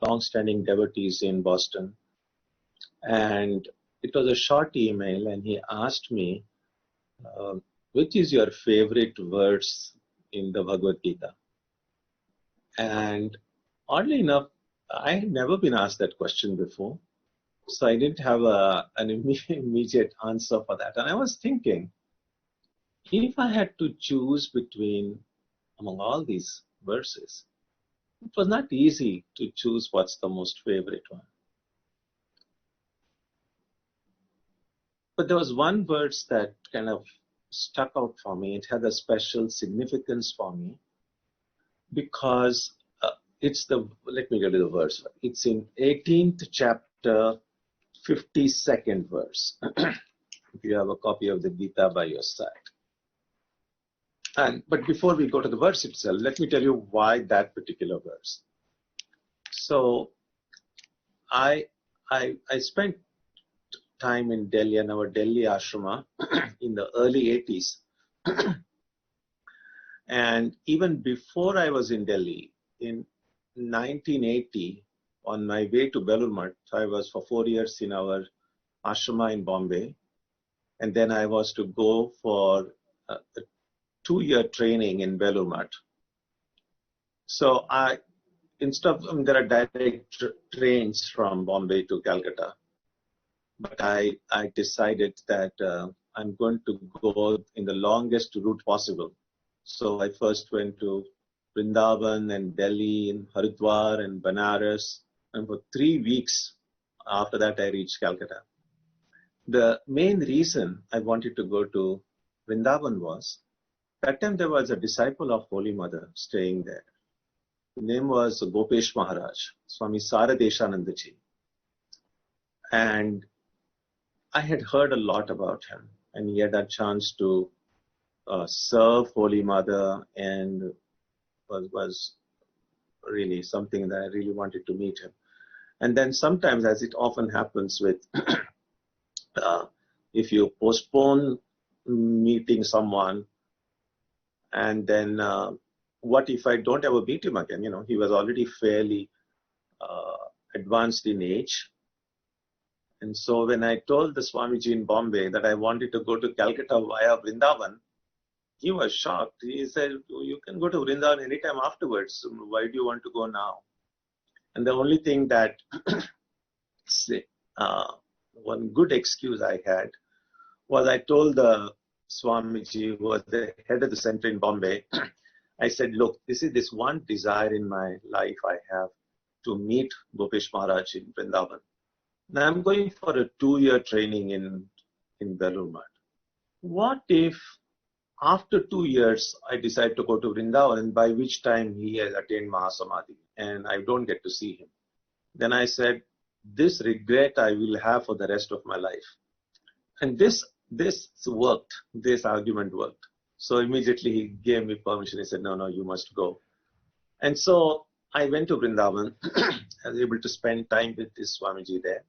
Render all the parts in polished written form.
long-standing devotees in Boston. And it was a short email, and he asked me, which is your favorite verse in the Bhagavad Gita? And oddly enough, I had never been asked that question before. So I didn't have an immediate answer for that. And I was thinking, if I had to choose between, among all these verses, it was not easy to choose what's the most favorite one. But there was one verse that kind of stuck out for me. It had a special significance for me because let me get to the verse. It's in 18th chapter, 52nd verse. If you have a copy of the Gita by your side. But before we go to the verse itself, let me tell you why that particular verse. So I spent time in Delhi, in our Delhi Ashrama in the early 80s. And even before I was in Delhi, in 1980, on my way to Belur Math, I was for 4 years in our Ashrama in Bombay. And then I was to go for a 2-year training in Belur Math. So instead of, there are direct trains from Bombay to Calcutta. But I decided that I'm going to go in the longest route possible. So I first went to Vrindavan and Delhi and Haridwar and Banaras. And for 3 weeks after that, I reached Calcutta. The main reason I wanted to go to Vrindavan was, that time there was a disciple of Holy Mother staying there. His name was Gopesh Maharaj, Swami Saradeshanandaji. And I had heard a lot about him, and he had a chance to serve Holy Mother, and was really something that I really wanted to meet him. And then sometimes, as it often happens with, if you postpone meeting someone, and then what if I don't ever meet him again? You know, he was already fairly advanced in age. And so when I told the Swamiji in Bombay that I wanted to go to Calcutta via Vrindavan, he was shocked. He said, you can go to Vrindavan anytime afterwards. Why do you want to go now? And the only thing that, one good excuse I had was I told the Swamiji, who was the head of the center in Bombay, I said, look, this is this one desire in my life I have to meet Gopesh Maharaj in Vrindavan. Now I'm going for a 2-year training in Belur Math. What if after 2 years I decide to go to Vrindavan, and by which time he has attained Mahasamadhi and I don't get to see him? Then I said, this regret I will have for the rest of my life. And this worked, this argument worked. So immediately he gave me permission. He said, no, you must go. And so I went to Vrindavan. I was able to spend time with this Swamiji there.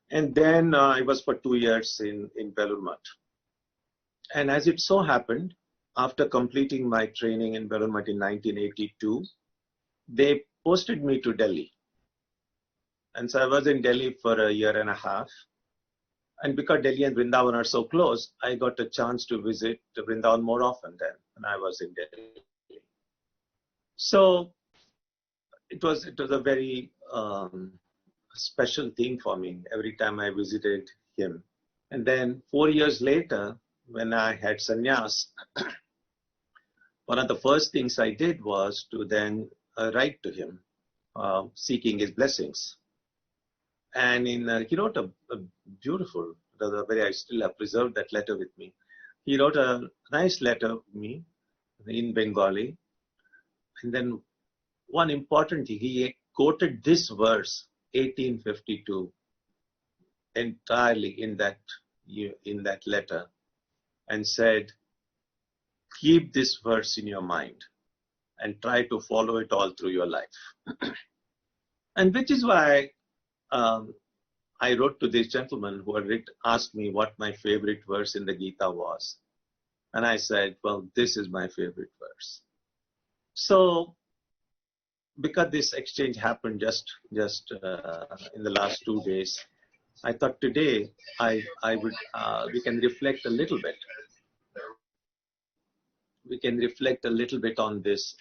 And then I was for 2 years in Belur Math. And as it so happened, after completing my training in Belur Math in 1982, they posted me to Delhi. And so I was in Delhi for a year and a half. And because Delhi and Vrindavan are so close, I got a chance to visit Vrindavan more often then when I was in Delhi. So it was a very special thing for me every time I visited him. And then 4 years later, when I had sannyas, one of the first things I did was to then write to him, seeking his blessings. And he wrote a beautiful, I still have preserved that letter with me. He wrote a nice letter to me in Bengali. And then one important thing, he quoted this verse, 1852, entirely in that letter, and said, keep this verse in your mind and try to follow it all through your life. And which is why I wrote to this gentleman who had asked me what my favorite verse in the Gita was. And I said, well, this is my favorite verse. So because this exchange happened just in the last 2 days, I thought today I would we can reflect a little bit. We can reflect a little bit on this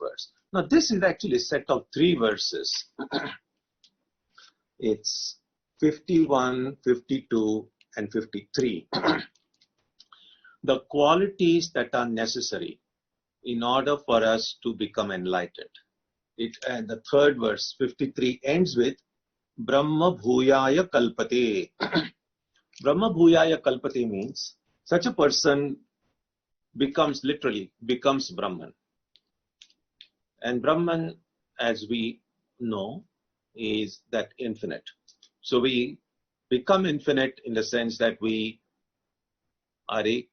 verse. Now this is actually a set of 3 verses. It's 51, 52, and 53. The qualities that are necessary in order for us to become enlightened. And the 3rd verse, 53, ends with Brahma Bhuyaya Kalpate. Brahma Bhuyaya Kalpate means such a person becomes Brahman. And Brahman, as we know, is that infinite. So we become infinite in the sense that we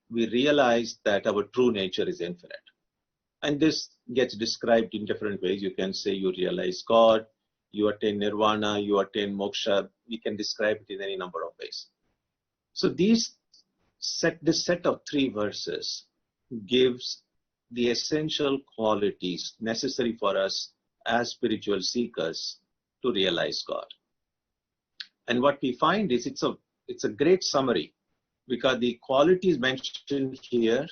realize that our true nature is infinite. And this gets described in different ways. You can say you realize God, you attain nirvana, you attain moksha. We can describe it in any number of ways. So this set of 3 verses gives the essential qualities necessary for us as spiritual seekers to realize God. And what we find is it's a great summary, because the qualities mentioned here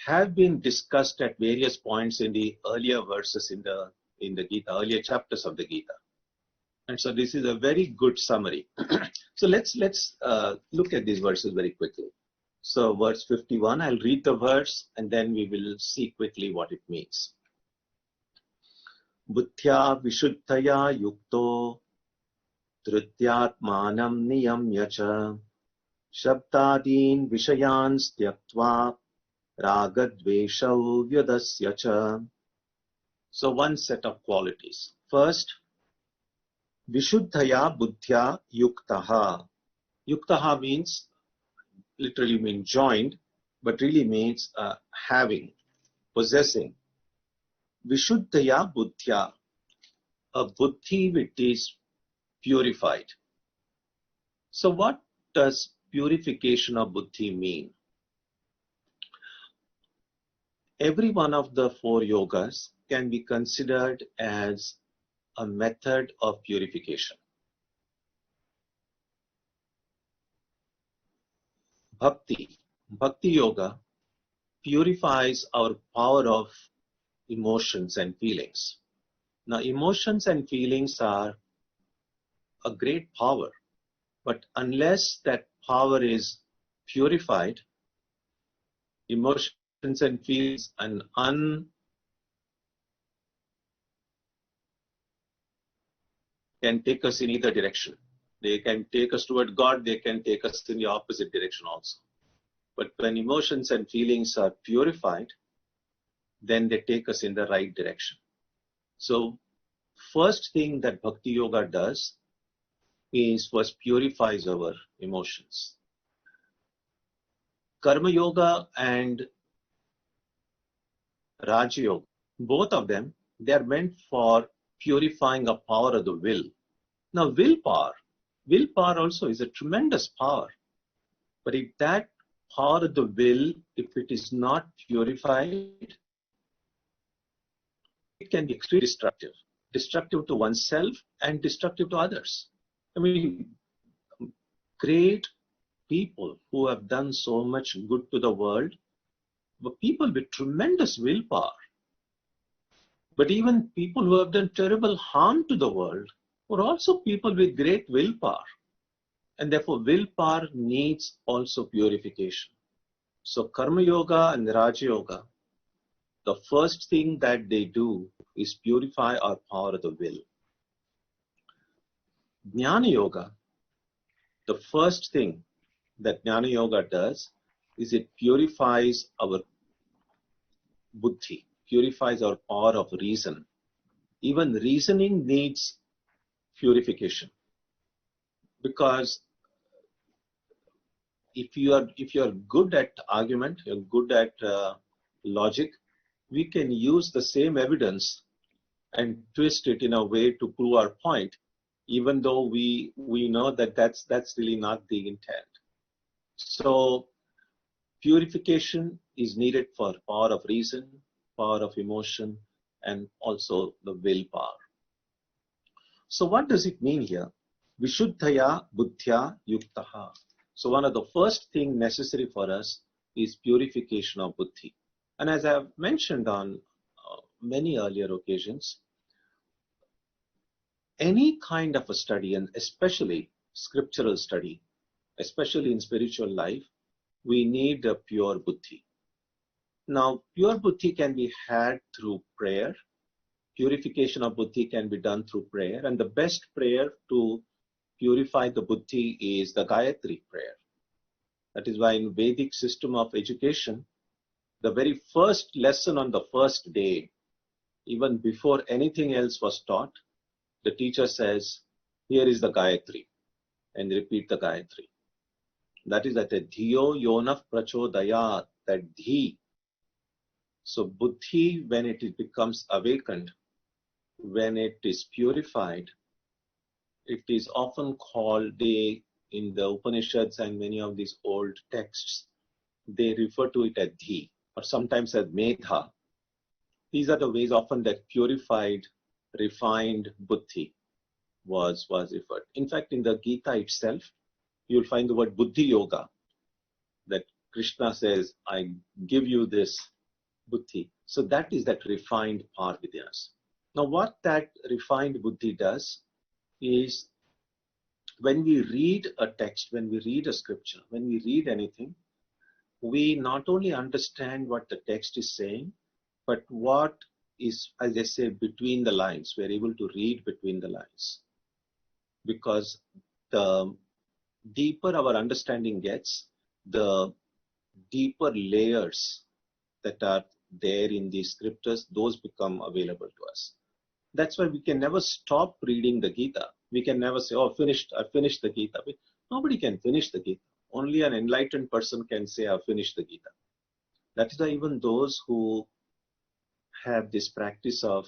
have been discussed at various points in the earlier verses in the Gita, earlier chapters of the Gita. And so this is a very good summary. So let's look at these verses very quickly. So verse 51, I'll read the verse and then we will see quickly what it means. Buddhya vishuddhaya yukto dhrutyatmanam niyamya cha shabdadin vishayans tyaktva ragadveshau vyadasya cha. So one set of qualities. First, vishuddhaya buddhya yuktaha. Yuktaha means, literally means joined, but really means having, possessing. Vishuddhaya buddhya, a buddhi which is purified. So what does purification of buddhi mean? Every one of the 4 yogas can be considered as a method of purification. Bhakti yoga purifies our power of emotions and feelings. Now, emotions and feelings are a great power, but unless that power is purified, emotions and feelings can take us in either direction. They can take us toward God, they can take us in the opposite direction also. But when emotions and feelings are purified, then they take us in the right direction. So first thing that Bhakti Yoga does is first purifies our emotions. Karma Yoga and Raja Yoga, both of them, they are meant for purifying a power of the will. Now willpower also is a tremendous power. But if that power of the will, if it is not purified, it can be extremely destructive to oneself and destructive to others. I mean, great people who have done so much good to the world were people with tremendous willpower. But even people who have done terrible harm to the world were also people with great willpower. And therefore, willpower needs also purification. So Karma Yoga and Raja Yoga, the first thing that they do is purify our power of the will. Jnana Yoga, the first thing that Jnana Yoga does is it purifies our buddhi, purifies our power of reason. Even reasoning needs purification, because if you are good at argument, you're good at logic, we can use the same evidence and twist it in a way to prove our point, even though we know that that's really not the intent. So purification is needed for power of reason, power of emotion, and also the willpower. So what does it mean here? Vishuddhaya buddhya yuktaha. So one of the first thing necessary for us is purification of buddhi. And as I have mentioned on many earlier occasions, any kind of a study, and especially scriptural study, especially in spiritual life, we need a pure buddhi. Now, pure buddhi can be had through prayer. Purification of buddhi can be done through prayer. And the best prayer to purify the buddhi is the Gayatri prayer. That is why in Vedic system of education, the very first lesson on the first day, even before anything else was taught, the teacher says, here is the Gayatri, and repeat the Gayatri. That is that dhiyo yonaf prachodayat, that dhi. So buddhi, when it becomes awakened, when it is purified, it is often called, in the Upanishads and many of these old texts, they refer to it as dhi, or sometimes as medha. These are the ways often that purified, refined buddhi was referred. In fact, in the Gita itself, you'll find the word buddhi yoga, that Krishna says, I give you this buddhi. So that is that refined part within us. Now what that refined buddhi does is, when we read a text, when we read a scripture, when we read anything, we not only understand what the text is saying, but what is, as I say, between the lines. We're able to read between the lines. Because the deeper our understanding gets, the deeper layers that are there in these scriptures, those become available to us. That's why we can never stop reading the Gita. We can never say, oh, I finished the Gita. Nobody can finish the Gita. Only an enlightened person can say, I've finished the Gita. That is why even those who have this practice of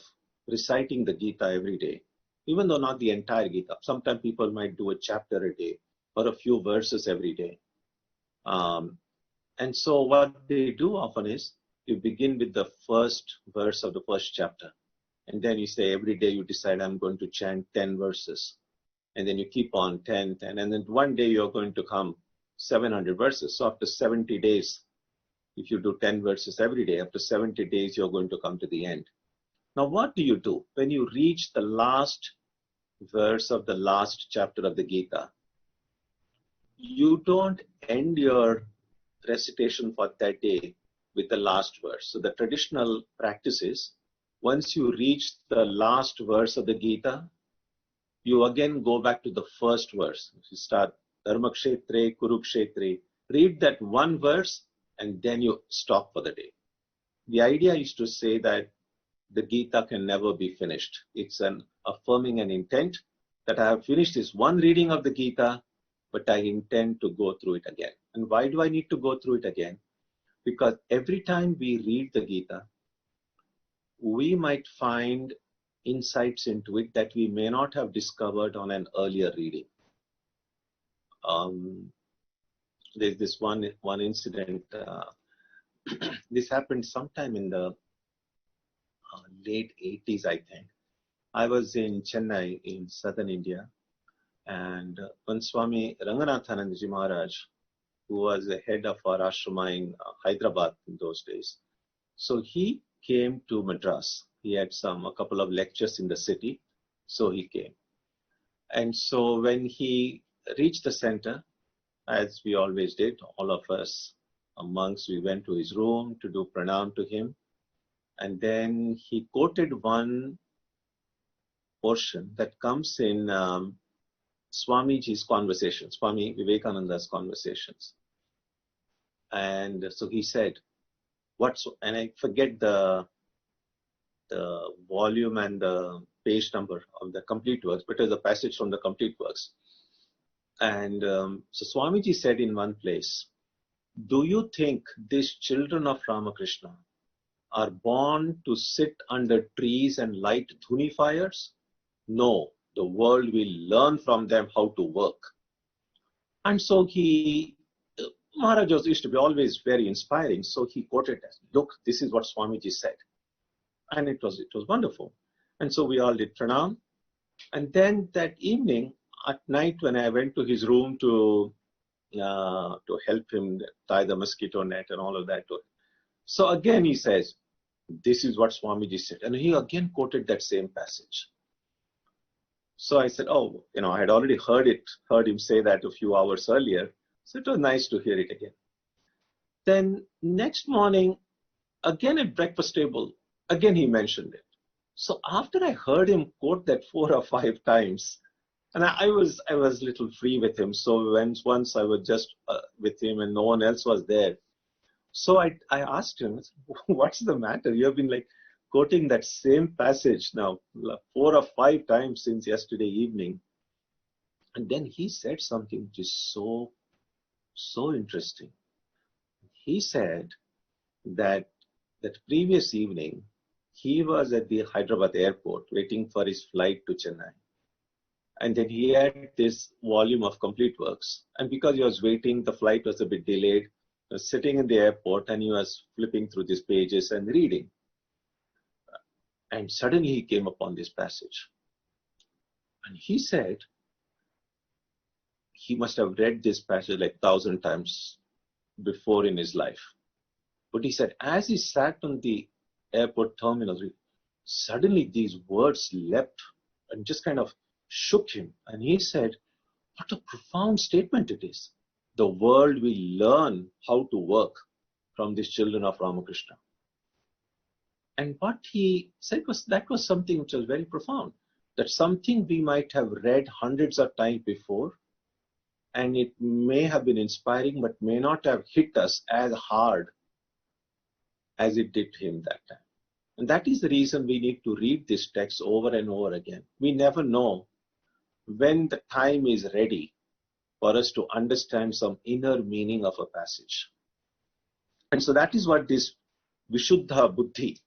reciting the Gita every day, even though not the entire Gita, sometimes people might do a chapter a day or a few verses every day. And so what they do often is, you begin with the first verse of the first chapter. And then you say every day you decide, I'm going to chant 10 verses. And then you keep on 10. And then one day you're going to come 700 verses. So after 70 days, if you do 10 verses every day, after 70 days, you're going to come to the end. Now, what do you do? When you reach the last verse of the last chapter of the Gita, you don't end your recitation for that day with the last verse. So the traditional practice is, once you reach the last verse of the Gita, you again go back to the first verse. You start Dharmakshetre, Kurukshetre, read that one verse, and then you stop for the day. The idea is to say that the Gita can never be finished. It's an affirming an intent that I have finished this one reading of the Gita, but I intend to go through it again. And why do I need to go through it again? Because every time we read the Gita, we might find insights into it that we may not have discovered on an earlier reading. There's this one incident. This happened sometime in the late 80s, I think. I was in Chennai in southern India, and when Swami Ranganathanandaji Maharaj, who was the head of our Ashrama in Hyderabad in those days, so he came to Madras. He had a couple of lectures in the city, so he came. And so when he reached the center, as we always did, all of us monks, we went to his room to do pranam to him. And then he quoted one portion that comes in Swamiji's conversations, Swami Vivekananda's conversations. And so he said, and I forget the volume and the page number of the complete works, but it was a passage from the complete works. And so Swamiji said in one place, do you think these children of Ramakrishna are born to sit under trees and light dhuni fires? No, the world will learn from them how to work. And so Maharaj used to be always very inspiring. So he quoted, look, this is what Swamiji said. And it was wonderful. And so we all did pranam. And then that evening at night, when I went to his room to help him tie the mosquito net and all of that. So again he says, this is what Swamiji said. And he again quoted that same passage. So I said, oh, I had already heard him say that a few hours earlier. So it was nice to hear it again. Then next morning, again at breakfast table, again he mentioned it. So after I heard him quote that 4 or 5 times, and I was a little free with him. So once I was just with him and no one else was there. So I asked him, what's the matter? You have been like quoting that same passage now 4 or 5 times since yesterday evening. And then he said something which is so interesting. He said that previous evening, he was at the Hyderabad airport waiting for his flight to Chennai. And then he had this volume of complete works. And because he was waiting, the flight was a bit delayed. He was sitting in the airport and he was flipping through these pages and reading. And suddenly he came upon this passage. And he said he must have read this passage like 1,000 times before in his life. But he said, as he sat on the airport terminal, suddenly these words leapt and just kind of shook him. And he said, what a profound statement it is. The world will learn how to work from these children of Ramakrishna. And what he said was something which was very profound. That something we might have read hundreds of times before, and it may have been inspiring, but may not have hit us as hard as it did him that time. And that is the reason we need to read this text over and over again. We never know when the time is ready for us to understand some inner meaning of a passage. And so that is what this Vishuddha Buddhi,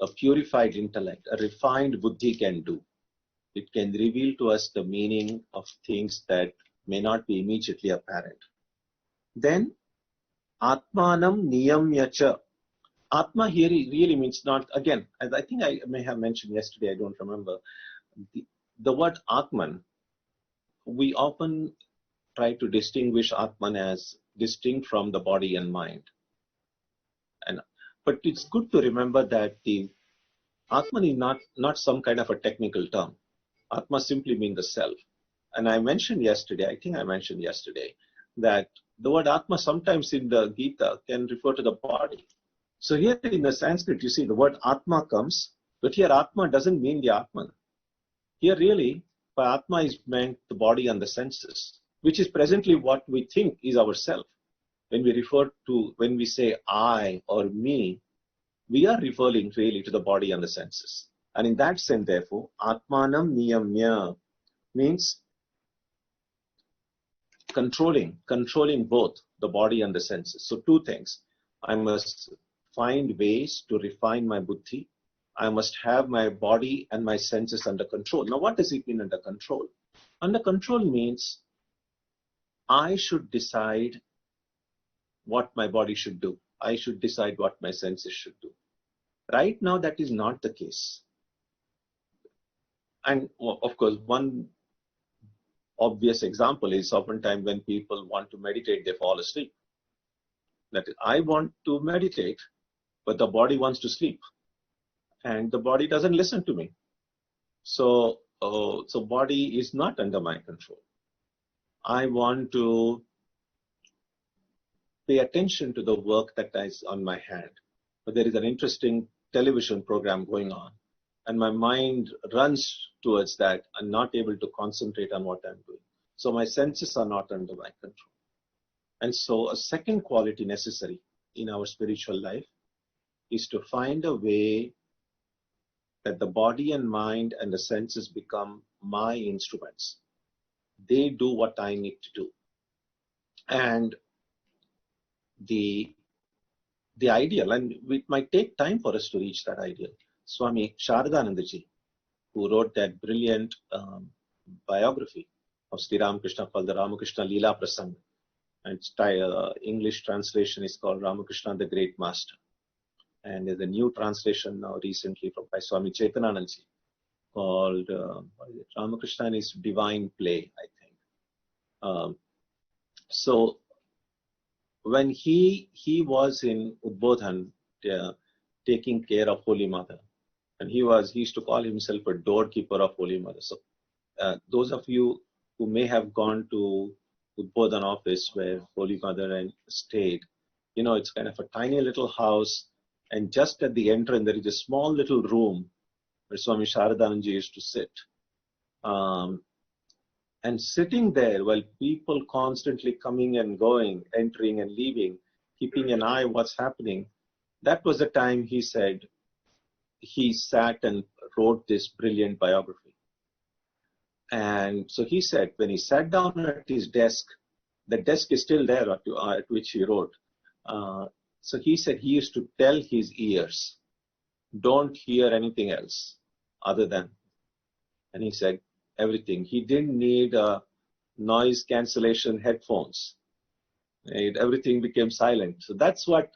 a purified intellect, a refined Buddhi can do. It can reveal to us the meaning of things that may not be immediately apparent. Then, Atmanam Niyamyacha. Atma here really means not, again, as I think I may have mentioned yesterday, I don't remember. The word Atman, we often try to distinguish Atman as distinct from the body and mind. But it's good to remember that the Atman is not some kind of a technical term. Atma simply means the self. And I mentioned yesterday, that the word Atma sometimes in the Gita can refer to the body. So here in the Sanskrit, you see the word Atma comes, but here Atma doesn't mean the Atman. Here really, by Atma is meant the body and the senses, which is presently what we think is ourself. When we say I or me, we are referring really to the body and the senses. And in that sense, therefore, Atmanam Niyamya means controlling both the body and the senses. So 2 things. I must find ways to refine my buddhi. I must have my body and my senses under control. Now, what does it mean under control? Under control means I should decide what my body should do. I should decide what my senses should do. Right now, that is not the case. And of course, one obvious example is oftentimes when people want to meditate, they fall asleep. That is, I want to meditate, but the body wants to sleep. And the body doesn't listen to me. So body is not under my control. I want to pay attention to the work that is on my hand. But there is an interesting television program going on, and my mind runs towards that. I'm not able to concentrate on what I'm doing. So my senses are not under my control. And so a second quality necessary in our spiritual life is to find a way that the body and mind and the senses become my instruments. They do what I need to do. And the ideal, and it might take time for us to reach that ideal. Swami Sharadanandaji, who wrote that brilliant biography of Sri Ramakrishna called the Ramakrishna Leela Prasanga, and English translation is called Ramakrishna the Great Master. And there's a new translation now recently by Swami Tyagananda called Ramakrishna and his Divine Play, I think. So when he was in Udbodhan, taking care of Holy Mother, and he used to call himself a doorkeeper of Holy Mother. So those of you who may have gone to Udbodhan office where Holy Mother and stayed, it's kind of a tiny little house, and just at the entrance there is a small little room where Swami Sharadananda used to sit. And sitting there while people constantly coming and going, entering and leaving, keeping an eye on what's happening, that was the time he said he sat and wrote this brilliant biography. And so he said when he sat down at his desk, the desk is still there at which he wrote. So he said he used to tell his ears, don't hear anything else other than, and he said everything. He didn't need noise cancellation headphones. Everything became silent. So that's what,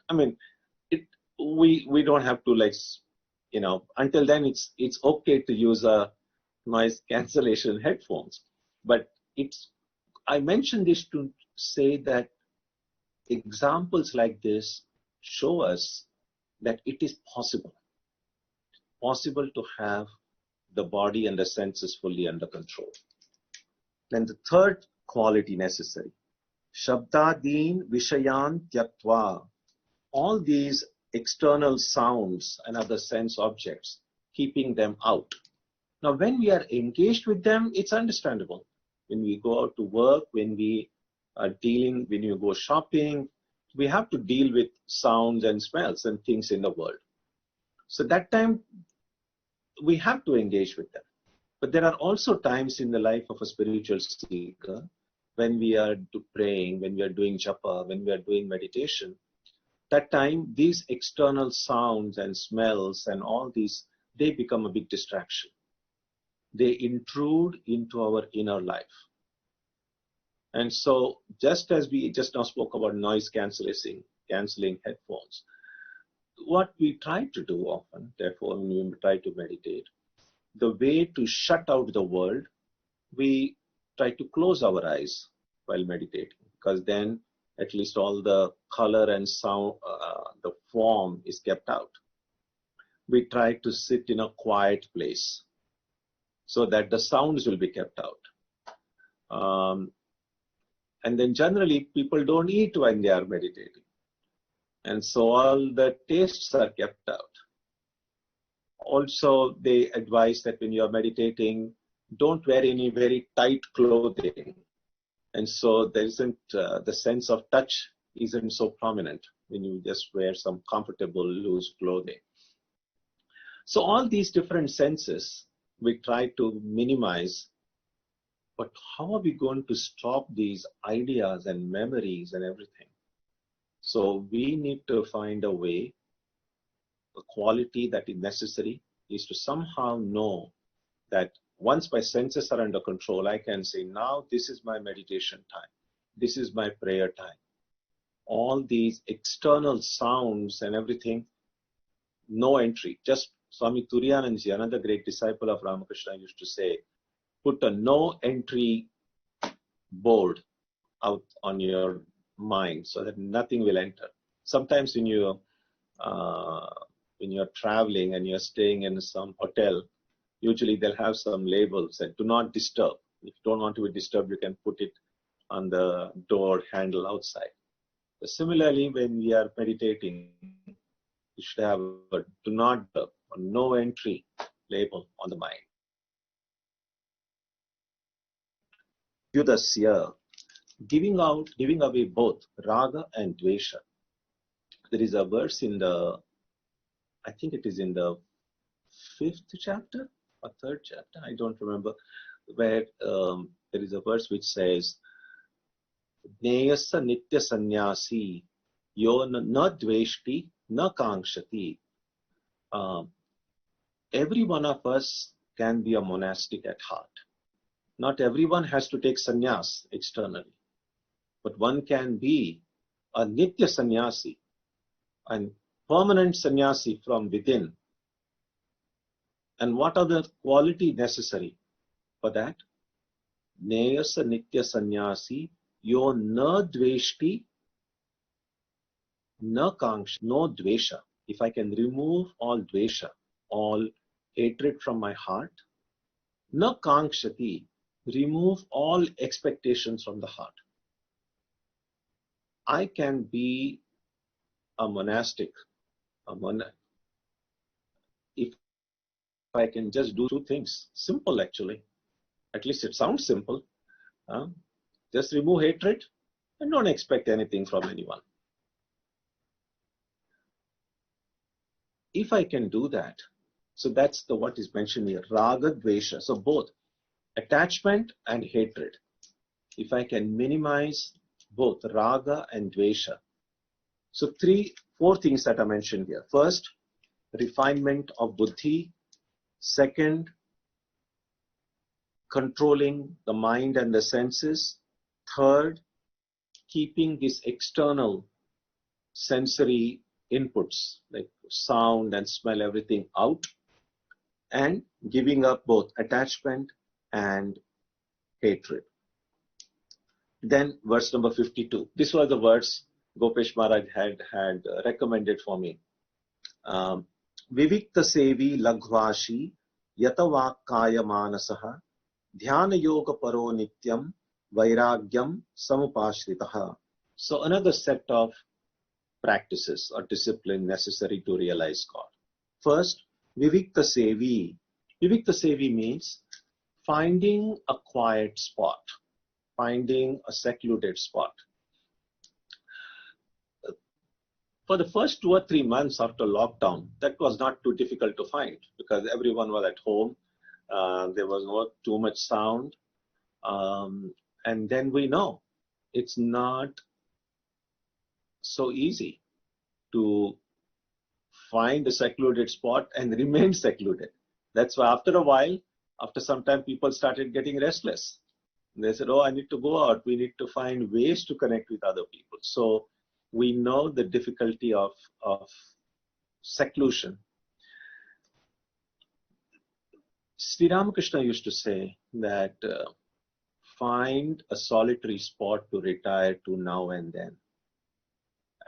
we don't have to until then it's okay to use a noise cancellation headphones. But I mentioned this to say that examples like this show us that it is possible to have the body and the senses fully under control. Then the third quality necessary, Shabdadin Vishayan Tyaktva, all these external sounds and other sense objects, keeping them out. Now when we are engaged with them, it's understandable. When we go out to work, when we are dealing, when you go shopping, we have to deal with sounds and smells and things in the world. So that time, we have to engage with them. But there are also times in the life of a spiritual seeker when we are praying, when we are doing japa, when we are doing meditation. That time, these external sounds and smells and all these, they become a big distraction. They intrude into our inner life. And so, just as we just now spoke about noise cancelling headphones, what we try to do often, therefore, when we try to meditate, the way to shut out the world, we try to close our eyes while meditating, because then at least all the color and sound, the form is kept out. We try to sit in a quiet place so that the sounds will be kept out. And then generally people don't eat when they are meditating. And so all the tastes are kept out. Also, they advise that when you are meditating, don't wear any very tight clothing. And so there isn't, the sense of touch isn't so prominent when you just wear some comfortable, loose clothing. So all these different senses, we try to minimize. But how are we going to stop these ideas and memories and everything? So we need to find a way, a quality that is necessary is to somehow know that once my senses are under control, I can say, now this is my meditation time. This is my prayer time. All these external sounds and everything, no entry. Just Swami Turiyananji, another great disciple of Ramakrishna, used to say, put a no entry board out on your mind so that nothing will enter. Sometimes when you're traveling and you're staying in some hotel, usually they'll have some labels that do not disturb. If you don't want to be disturbed, you can put it on the door handle outside. But similarly, when we are meditating, you should have a do not disturb or no entry label on the mind. Yudasya, giving away both raga and dvesha. There is a verse in I think it is in the 5th chapter or 3rd chapter, I don't remember, where there is a verse which says, Neyasa nitya sannyasi yo na dveshti na kankshati. Every one of us can be a monastic at heart. Not everyone has to take sannyas externally, but one can be a nitya sannyasi. And permanent sannyasi from within. And what are the quality necessary for that? Neyasa nitya sannyasi yo na dveshti na kangsha, no dvesha. If I can remove all dvesha, all hatred from my heart, na kankshati, remove all expectations from the heart, I can be a monastic, if I can just do two things. Simple actually. At least it sounds simple. Just remove hatred and don't expect anything from anyone. If I can do that, so that's the what is mentioned here, raga dvesha. So both attachment and hatred. If I can minimize both raga and dvesha. So four things that are mentioned here. First, refinement of buddhi. Second, controlling the mind and the senses. Third, keeping this external sensory inputs like sound and smell, everything out, and giving up both attachment and hatred. Then verse number 52. This was the verse Gopesh Maharaj had recommended for me. Vivikta sevi laghvashi yatavakaya manasaha dhyana yoga paro nityam vairagyam samupashritaha. So another set of practices or discipline necessary to realize God. First, Vivikta sevi. Vivikta sevi means finding a quiet spot, finding a secluded spot. For the first 2 or 3 months after lockdown, that was not too difficult to find because everyone was at home. There was not too much sound. And then we know it's not so easy to find a secluded spot and remain secluded. That's why after a while, after some time, people started getting restless. They said, oh, I need to go out. We need to find ways to connect with other people. So we know the difficulty of seclusion. Sri Ramakrishna used to say that find a solitary spot to retire to now and then.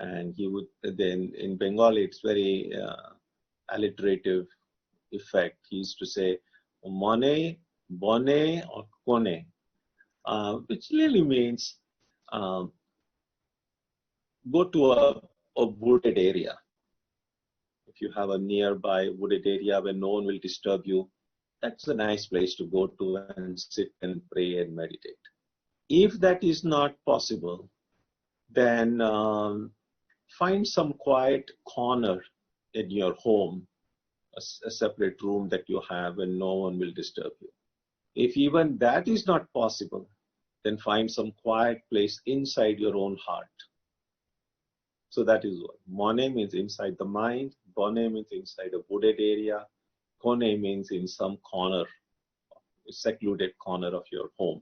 And he would then, in Bengali, it's very alliterative effect. He used to say, mone, bone, or kone, which really means go to a wooded area. If you have a nearby wooded area where no one will disturb you, that's a nice place to go to and sit and pray and meditate. If that is not possible, then find some quiet corner in your home, a separate room that you have and no one will disturb you. If even that is not possible, then find some quiet place inside your own heart. So that is what mone means inside the mind, bone means inside a wooded area, kone means in some corner, a secluded corner of your home.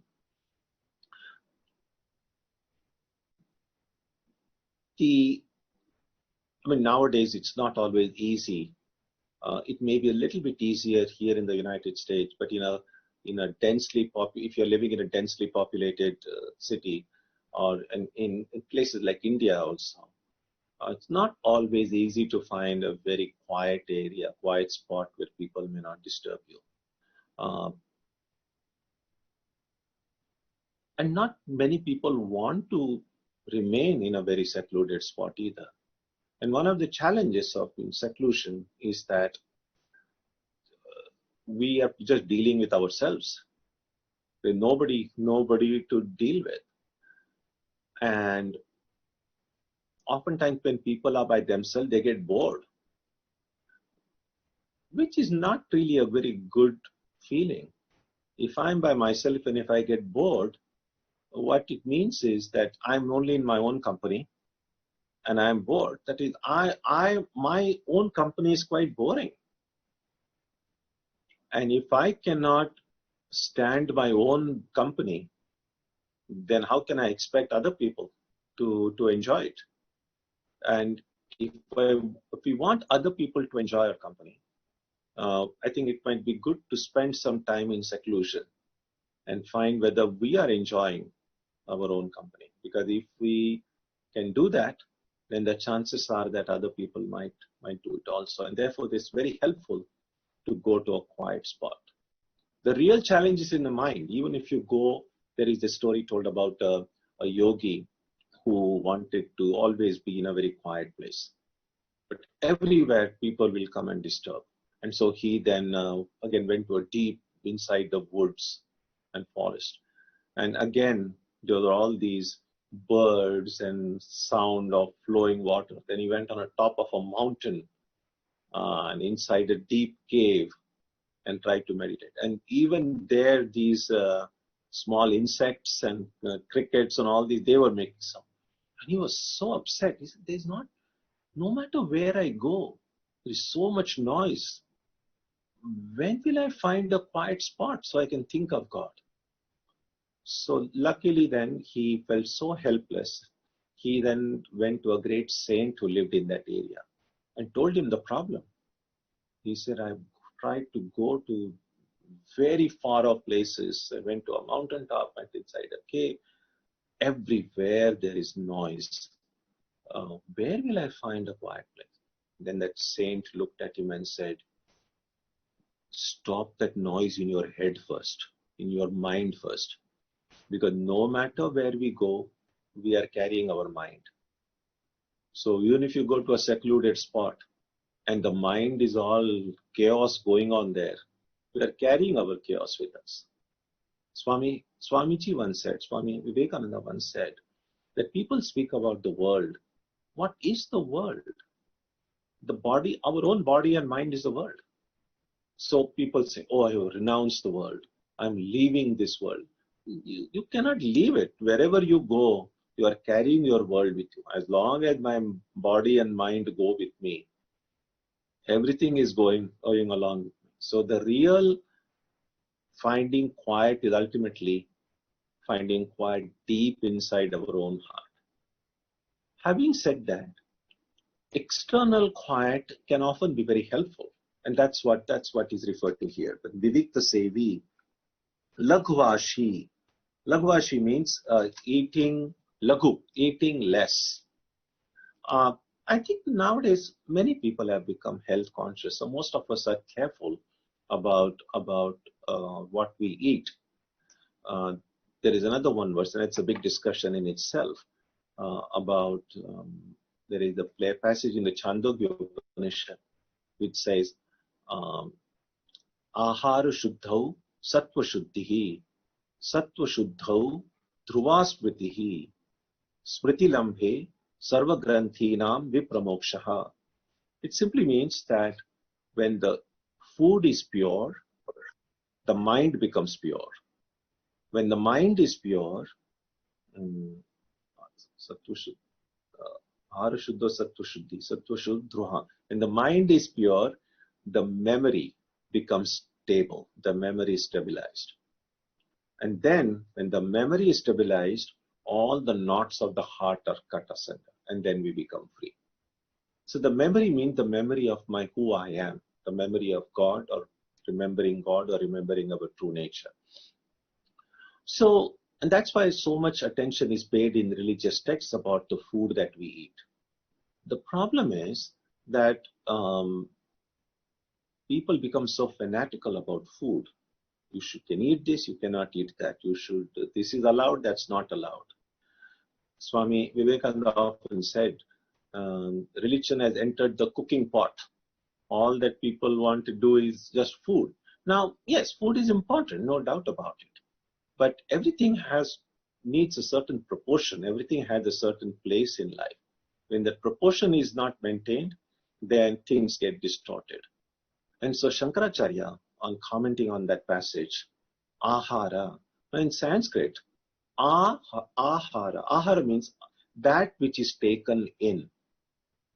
Nowadays it's not always easy. It may be a little bit easier here in the United States, but if you're living in a densely populated city, or in places like India also, it's not always easy to find a very quiet area, quiet spot where people may not disturb you. And not many people want to remain in a very secluded spot either. And one of the challenges of seclusion is that we are just dealing with ourselves. There's nobody to deal with. And oftentimes when people are by themselves, they get bored, which is not really a very good feeling. If I'm by myself and if I get bored, what it means is that I'm only in my own company and I'm bored. That is, my own company is quite boring. And if I cannot stand my own company, then how can I expect other people to enjoy it? And if we want other people to enjoy our company, I think it might be good to spend some time in seclusion and find whether we are enjoying our own company. Because if we can do that, then the chances are that other people might do it also. And therefore, it's very helpful to go to a quiet spot. The real challenge is in the mind. Even if you go, there is a story told about a yogi who wanted to always be in a very quiet place. But everywhere people will come and disturb. And so he then again went to a deep inside the woods and forest. And again, there were all these birds and sound of flowing water. Then he went on the top of a mountain and inside a deep cave and tried to meditate. And even there, these small insects and crickets and all these, they were making sound. And he was so upset. He said, there's not, no matter where I go, there is so much noise. When will I find a quiet spot so I can think of God? So luckily then he felt so helpless. He then went to a great saint who lived in that area and told him the problem. He said, I've tried to go to very far off places. I went to a mountaintop, went inside a cave. Everywhere there is noise. Where will I find a quiet place? Then that saint looked at him and said, stop that noise in your head first, in your mind first. Because no matter where we go, we are carrying our mind. So even if you go to a secluded spot and the mind is all chaos going on there, we are carrying our chaos with us. Swamiji once said, Swami Vivekananda once said, that people speak about the world. What is the world? The body, our own body and mind is the world. So people say, oh, I have renounced the world. I'm leaving this world. You cannot leave it. Wherever you go, you are carrying your world with you. As long as my body and mind go with me, everything is going along with me. So the real finding quiet is ultimately finding quiet deep inside our own heart. Having said that, external quiet can often be very helpful. And that's what is referred to here. But Vivikta Sevi, Lagvashi. Lagvashi means eating laghu, eating less. I think nowadays many people have become health conscious. So most of us are careful about what we eat. There is another one verse, and it's a big discussion in itself about. There is a passage in the Chandogya Upanishad which says, Ahara Shuddhau Sattva Shuddhihi Sattva Shuddhau Dhruvasmritihi Smriti Lambhe Sarva Granthinam Vipramokshaha. It simply means that when the food is pure, the mind becomes pure. When the mind is pure, when the mind is pure, the memory becomes stable. The memory is stabilized. And then when the memory is stabilized, all the knots of the heart are cut asunder, and then we become free. So the memory means the memory of my who I am, the memory of God, or remembering God, or remembering our true nature. So, and that's why so much attention is paid in religious texts about the food that we eat. The problem is that people become so fanatical about food. You can eat this, you cannot eat that. This is allowed, that's not allowed. Swami Vivekananda often said, religion has entered the cooking pot. All that people want to do is just food. Now, yes, food is important, no doubt about it. But everything needs a certain proportion. Everything has a certain place in life. When the proportion is not maintained, then things get distorted. And so Shankaracharya, on commenting on that passage, ahara, in Sanskrit, ahara means that which is taken in.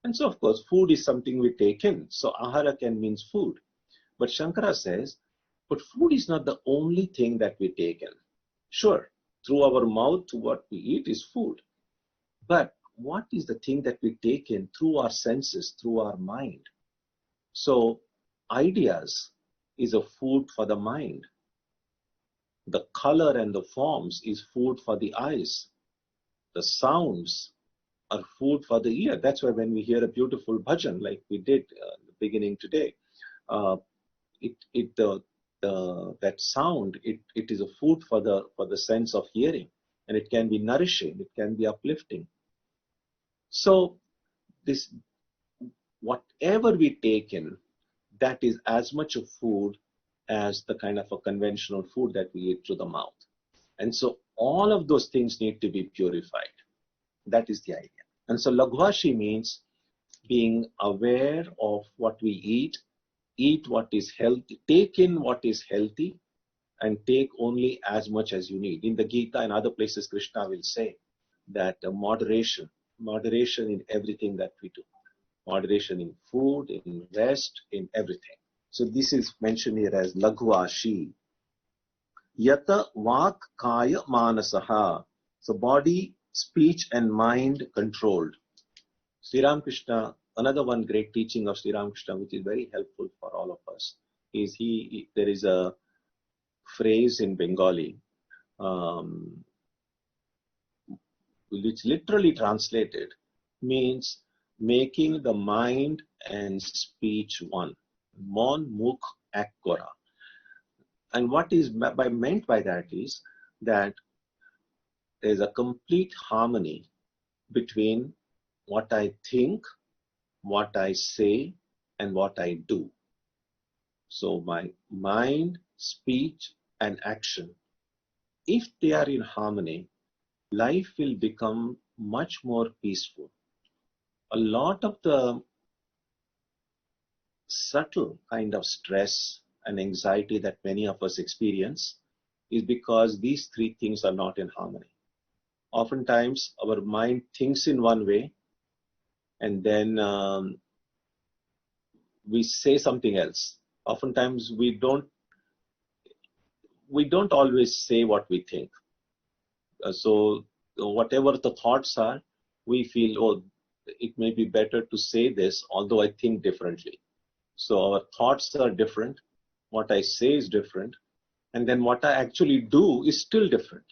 And so, of course, food is something we take in. So ahara can mean food. But Shankara says, but food is not the only thing that we take in. Sure, through our mouth, what we eat is food. But what is the thing that we take in through our senses, through our mind. So ideas is a food for the mind. The color and the forms is food for the eyes. The sounds are food for the ear. That's why when we hear a beautiful bhajan like we did in the beginning today, that sound, it is a food for the sense of hearing, and it can be nourishing, it can be uplifting. So this, whatever we take in, that is as much a food as the kind of a conventional food that we eat through the mouth. And so all of those things need to be purified. That is the idea. And so Laghvashi means being aware of what we eat what is healthy, take in what is healthy, and take only as much as you need. In the Gita and other places, Krishna will say that moderation in everything that we do. Moderation in food, in rest, in everything. So this is mentioned here as Laghvashi. Yata vak kaya manasaha. So body, speech and mind controlled. Sri Ramakrishna, another one great teaching of Sri Ramakrishna, which is very helpful for all of us, is there is a phrase in Bengali, which literally translated means making the mind and speech one. Mon mukh ek kora. And what is meant by that is that there is a complete harmony between what I think, what I say, and what I do. So my mind, speech, and action, if they are in harmony, life will become much more peaceful. A lot of the subtle kind of stress and anxiety that many of us experience is because these three things are not in harmony. Oftentimes, our mind thinks in one way, and then we say something else. Oftentimes, we don't always say what we think. So whatever the thoughts are, we feel, oh, it may be better to say this, although I think differently. So our thoughts are different, what I say is different, and then what I actually do is still different.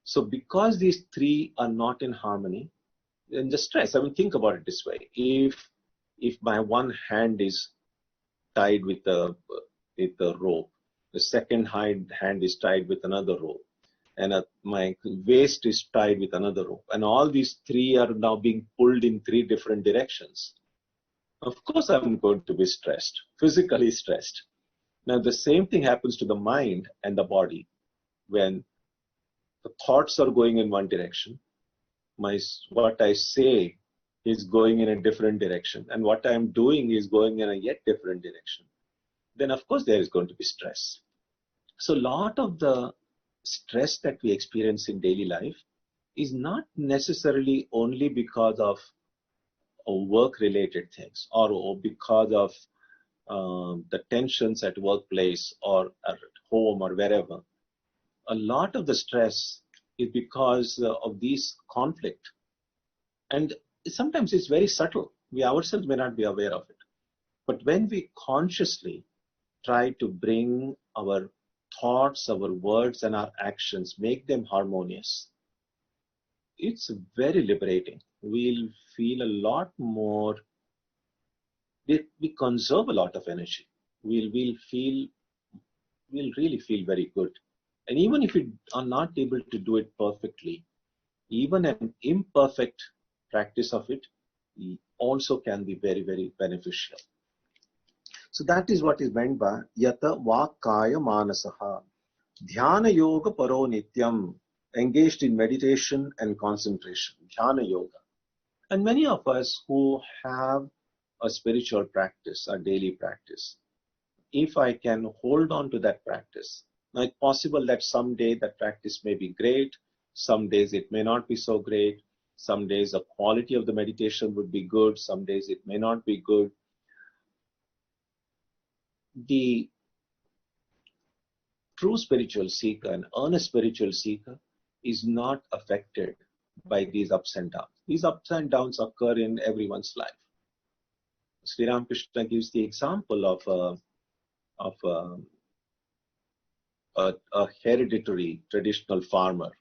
So because these three are not in harmony, then the stress, I mean, think about it this way. If my one hand is tied with a rope, the second hand is tied with another rope, and my waist is tied with another rope, and all these three are now being pulled in three different directions. Of course, I'm going to be stressed, physically stressed. Now, the same thing happens to the mind and the body. When the thoughts are going in one direction, what I say is going in a different direction, and what I'm doing is going in a yet different direction, then of course there is going to be stress. So a lot of the stress that we experience in daily life is not necessarily only because of work-related things or because of the tensions at workplace or at home or wherever. A lot of the stress is because of these conflict. And sometimes it's very subtle. We ourselves may not be aware of it. But when we consciously try to bring our thoughts, our words, and our actions, make them harmonious, it's very liberating. We'll feel a lot more, we conserve a lot of energy. We'll really feel very good. And even if we are not able to do it perfectly, even an imperfect practice of it also can be very, very beneficial. So that is what is meant by Yata Vakaya Manasaha. Dhyana Yoga Paro Nityam, engaged in meditation and concentration. Dhyana Yoga. And many of us who have a spiritual practice, a daily practice, if I can hold on to that practice, now it's possible that someday that practice may be great, some days it may not be so great, some days the quality of the meditation would be good, some days it may not be good. The true spiritual seeker, an earnest spiritual seeker, is not affected by these ups and downs. These ups and downs occur in everyone's life. Sri Ramakrishna gives the example of a hereditary traditional farmer.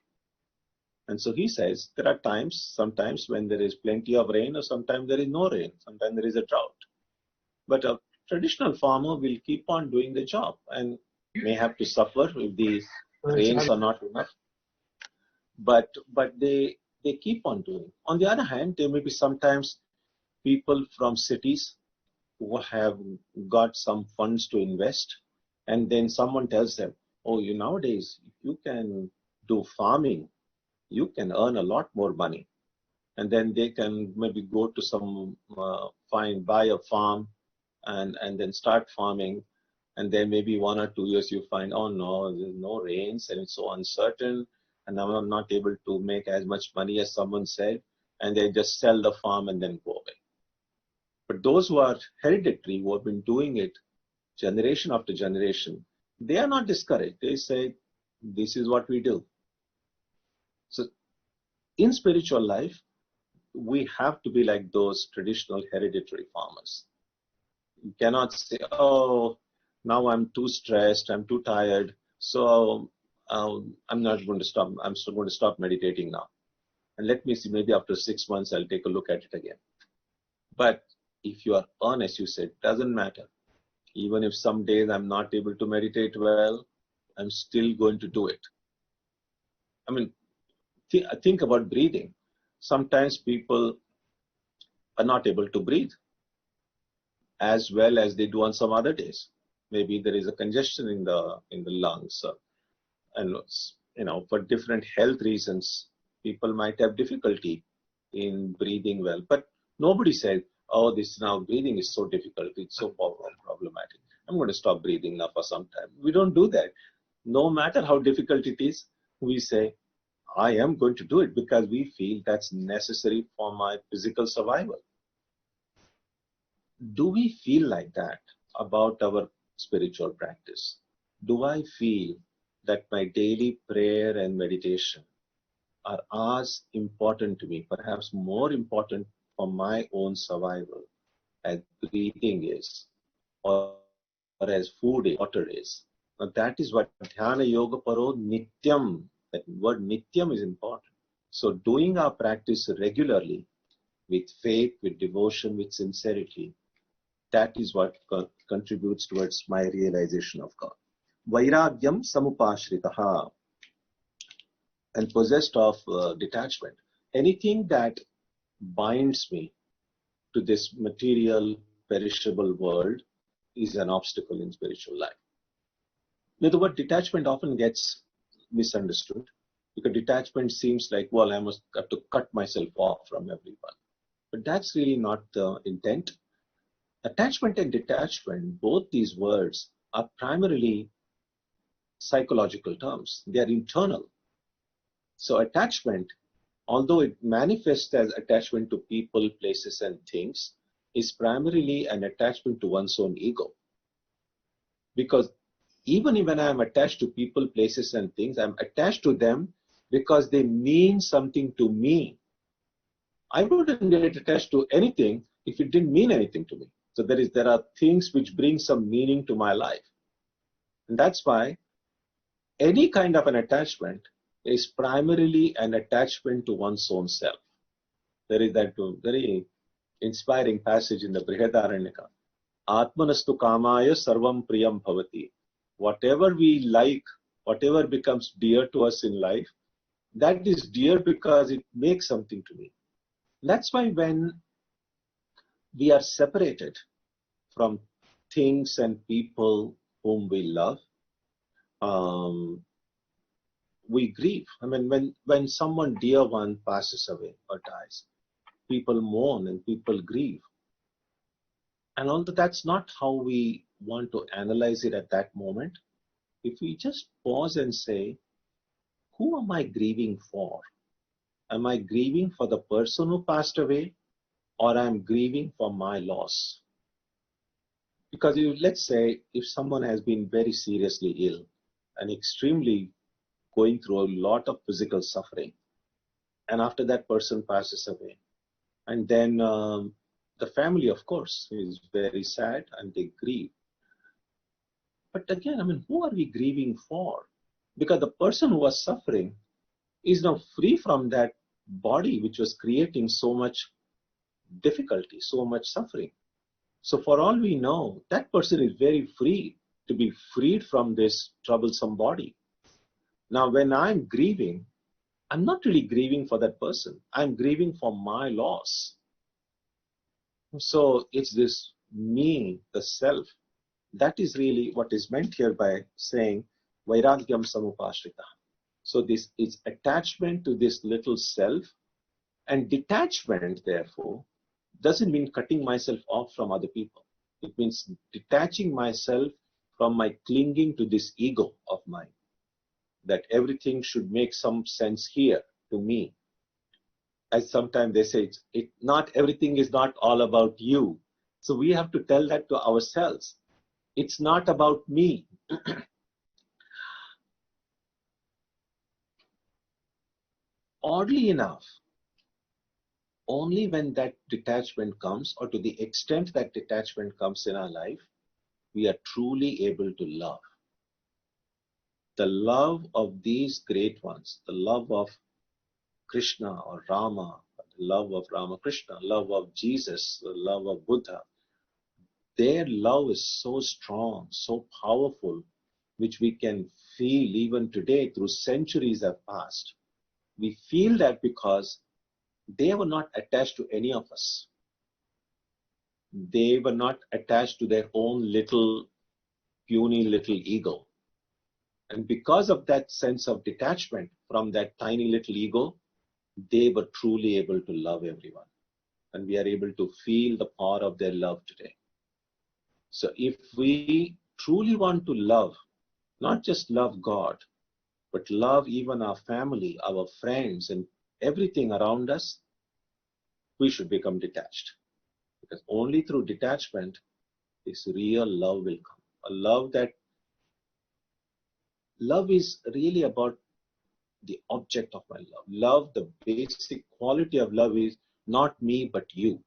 And so he says there are sometimes when there is plenty of rain, or sometimes there is no rain, sometimes there is a drought. But a traditional farmer will keep on doing the job and may have to suffer if the rains are not enough. But they keep on doing. On the other hand, there may be sometimes people from cities who have got some funds to invest, and then someone tells them, oh, nowadays, if you can do farming, you can earn a lot more money. And then they can maybe go to some, buy a farm and then start farming. And then maybe 1 or 2 years you find, oh no, there's no rains and it's so uncertain. And I'm not able to make as much money as someone said. And they just sell the farm and then go away. But those who are hereditary, who have been doing it generation after generation, they are not discouraged. They say, this is what we do. So in spiritual life, we have to be like those traditional hereditary farmers. You cannot say, oh, now I'm too stressed, I'm too tired, so I'm not going to stop. I'm still going to stop meditating now. And let me see, maybe after 6 months, I'll take a look at it again. But if you are honest, you said, doesn't matter. Even if some days I'm not able to meditate well, I'm still going to do it. I mean, think about breathing. Sometimes people are not able to breathe as well as they do on some other days. Maybe there is a congestion in the lungs, and for different health reasons, people might have difficulty in breathing well. But nobody said, oh, this now breathing is so difficult, it's so problematic, I'm going to stop breathing now for some time. We don't do that. No matter how difficult it is, we say, I am going to do it because we feel that's necessary for my physical survival. Do we feel like that about our spiritual practice? Do I feel that my daily prayer and meditation are as important to me, perhaps more important for my own survival as breathing is, or as food is, water is? Now that is what Dhyana Yoga Paro Nityam, that word Nityam is important. So doing our practice regularly with faith, with devotion, with sincerity, that is what contributes towards my realization of God. Vairagyam samupashritaha, and possessed of detachment. Anything that binds me to this material, perishable world is an obstacle in spiritual life. Now, the word detachment often gets misunderstood because detachment seems like, well, I must have to cut myself off from everyone. But that's really not the intent. Attachment and detachment, both these words are primarily psychological terms. They are internal. So attachment, although it manifests as attachment to people, places, and things, is primarily an attachment to one's own ego. Because even when I am attached to people, places, and things, I'm attached to them because they mean something to me. I wouldn't get attached to anything if it didn't mean anything to me. So there are things which bring some meaning to my life. And that's why any kind of an attachment is primarily an attachment to one's own self. There is that very inspiring passage in the Brihadaranyaka. Atmanastu kamaya sarvam priyam bhavati. Whatever we like, whatever becomes dear to us in life, that is dear because it makes something to me. That's why when we are separated from things and people whom we love, we grieve. I mean, when someone dear one passes away or dies, people mourn and people grieve. And although that's not how we want to analyze it at that moment, if we just pause and say, who am I grieving for? Am I grieving for the person who passed away, or I'm grieving for my loss? Because let's say if someone has been very seriously ill and extremely going through a lot of physical suffering, and after that person passes away. And then the family, of course, is very sad and they grieve. But again, who are we grieving for? Because the person who was suffering is now free from that body which was creating so much difficulty, so much suffering. So for all we know, that person is very free to be freed from this troublesome body. Now, when I'm grieving, I'm not really grieving for that person. I'm grieving for my loss. So it's this me, the self. That is really what is meant here by saying Vairagyam Samupashrita. So this is attachment to this little self, and detachment, therefore, doesn't mean cutting myself off from other people. It means detaching myself from my clinging to this ego of mine, that everything should make some sense here to me. As sometimes they say, not everything is not all about you. So we have to tell that to ourselves. It's not about me. Oddly enough, only when that detachment comes, or to the extent that detachment comes in our life, we are truly able to love. The love of these great ones, the love of Krishna or Rama, the love of Ramakrishna, love of Jesus, the love of Buddha, their love is so strong, so powerful, which we can feel even today through centuries have passed. We feel that because they were not attached to any of us. They were not attached to their own little, puny little ego. And because of that sense of detachment from that tiny little ego, they were truly able to love everyone. And we are able to feel the power of their love today. So if we truly want to love, not just love God, but love even our family, our friends, and everything around us, we should become detached. Because only through detachment, this real love will come. A love is really about the object of my love. Love, the basic quality of love is not me, but you.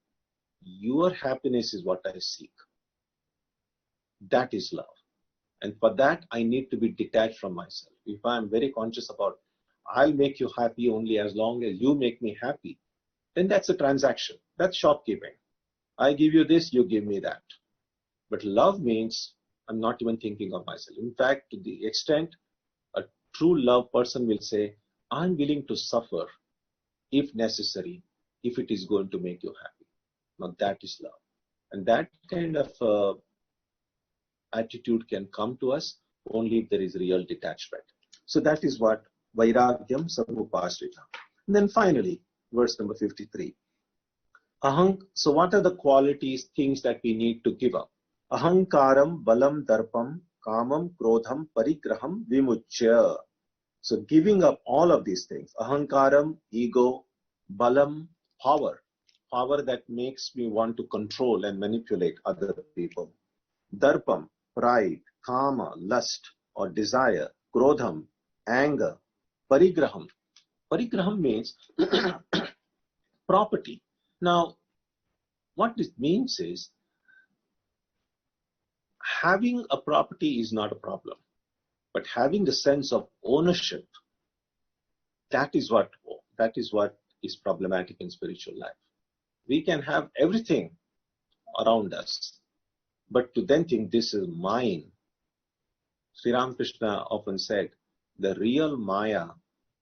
Your happiness is what I seek. That is love. And for that, I need to be detached from myself. If I'm very conscious about, I'll make you happy only as long as you make me happy, then that's a transaction. That's shopkeeping. I give you this, you give me that. But love means I'm not even thinking of myself. In fact, to the extent a true love person will say, I'm willing to suffer if necessary, if it is going to make you happy. Now that is love. And that kind of attitude can come to us only if there is real detachment. So that is what Vairagyam Samupashrita. And then finally, verse number 53. So what are the qualities, things that we need to give up? Ahankaram, balam, darpam, kamam, krodham, parigraham, vimuchya. So giving up all of these things. Ahankaram, ego, balam, power. Power that makes me want to control and manipulate other people. Darpam, pride, kama, lust or desire, krodham, anger, parigraham. Parigraham means property. Now, what this means is, having a property is not a problem, but having the sense of ownership, that is what is problematic in spiritual life. We can have everything around us, but to then think this is mine. Sri Ramakrishna often said, the real Maya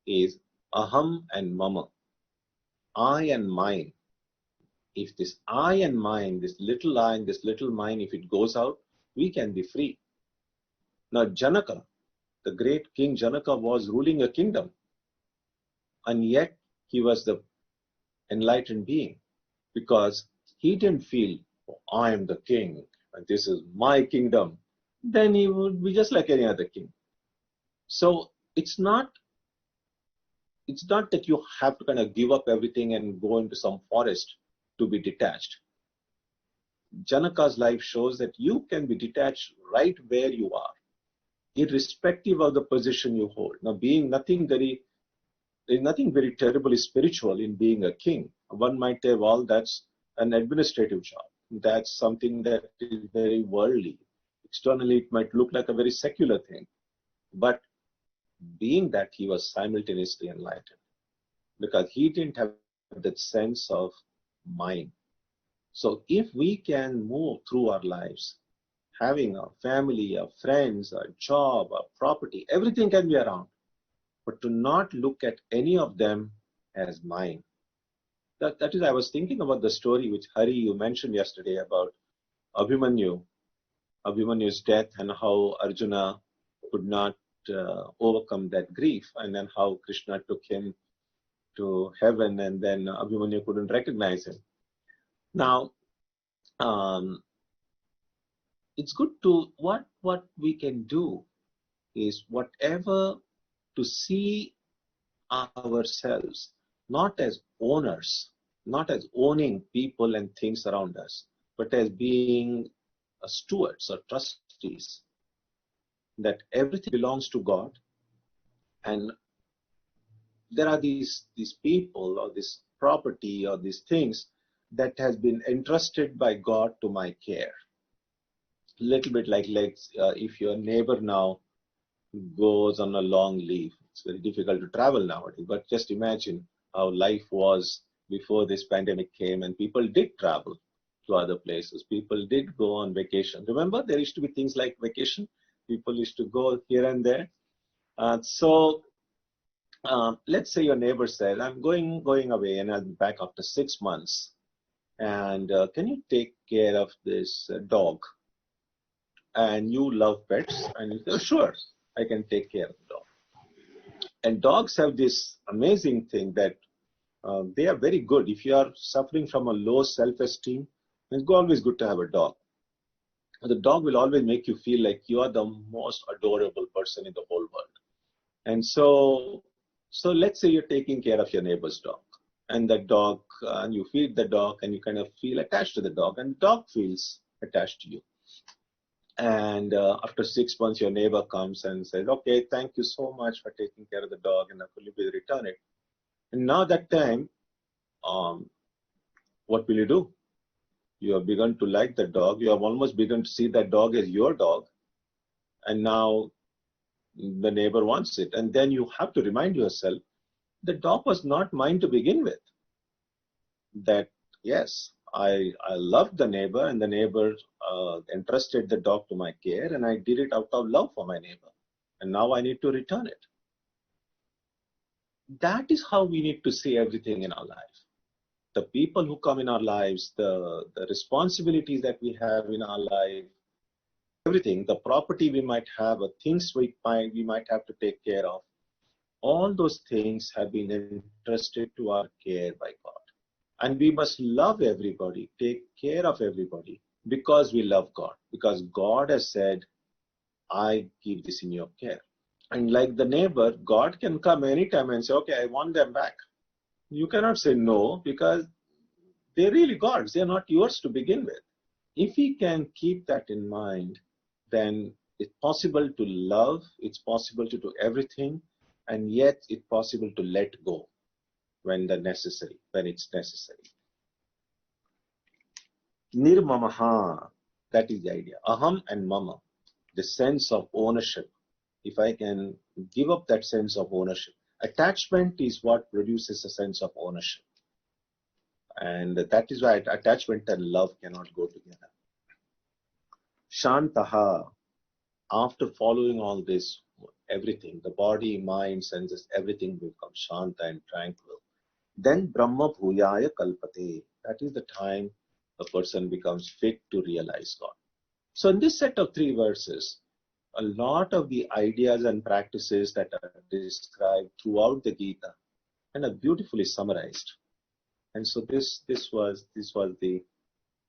is aham and mama, I and mine. If this I and mine, this little I and this little mine, if it goes out, we can be free. Now Janaka, the great king Janaka, was ruling a kingdom, and yet he was the enlightened being, because he didn't feel, oh, I am the king and this is my kingdom. Then he would be just like any other king. So it's not that you have to kind of give up everything and go into some forest to be detached. Janaka's life shows that you can be detached right where you are, irrespective of the position you hold. Now, being nothing very There's nothing very terribly spiritual in being a king. One might say, well, that's an administrative job. That's something that is very worldly. Externally, it might look like a very secular thing. But being that, he was simultaneously enlightened because he didn't have that sense of mind. So if we can move through our lives, having a family, a friends, a job, a property, everything can be around, but to not look at any of them as mine. That is, I was thinking about the story which Hari, you mentioned yesterday about Abhimanyu's death, and how Arjuna could not overcome that grief, and then how Krishna took him to heaven, and then Abhimanyu couldn't recognize him. Now, it's good to, what we can do is whatever, to see ourselves not as owners, not as owning people and things around us, but as being stewards or trustees, that everything belongs to God, and there are these people or this property or these things that has been entrusted by God to my care. Little bit like if your neighbor now goes on a long leave, it's very difficult to travel nowadays, but just imagine how life was before this pandemic came, and people did travel to other places. People did go on vacation. Remember, there used to be things like vacation. People used to go here and there. Let's say your neighbor said, I'm going away and I'll be back after 6 months. And can you take care of this dog? And you love pets, and you say, oh, sure, I can take care of the dog. And dogs have this amazing thing that they are very good. If you are suffering from a low self-esteem, it's always good to have a dog. The dog will always make you feel like you are the most adorable person in the whole world. And so let's say you're taking care of your neighbor's dog, and that dog, and you feed the dog, and you kind of feel attached to the dog, and the dog feels attached to you. And after 6 months, your neighbor comes and says, okay, thank you so much for taking care of the dog, and I will return it. And now that time, what will you do? You have begun to like the dog. You have almost begun to see that dog as your dog. And now the neighbor wants it. And then you have to remind yourself, the dog was not mine to begin with. That, yes, I loved the neighbor, and the neighbor entrusted the dog to my care, and I did it out of love for my neighbor. And now I need to return it. That is how we need to see everything in our life. The people who come in our lives, the responsibilities that we have in our life, everything, the property we might have, the things we might have to take care of, all those things have been entrusted to our care by God. And we must love everybody, take care of everybody, because we love God. Because God has said, I give this in your care. And like the neighbor, God can come anytime and say, okay, I want them back. You cannot say no, because they're really God's. They're not yours to begin with. If we can keep that in mind, then it's possible to love, it's possible to do everything, and yet it's possible to let go when it's necessary. Nirmamaha, that is the idea. Aham and mama, the sense of ownership. If I can give up that sense of ownership. Attachment is what produces a sense of ownership. And that is why attachment and love cannot go together. Shantaha, after following all this, everything, the body, mind, senses, everything becomes shanta and tranquil. Then Brahma Bhuyaya Kalpate, that is the time a person becomes fit to realize God. So in this set of 3 verses, a lot of the ideas and practices that are described throughout the Gita and are beautifully summarized. And so this was the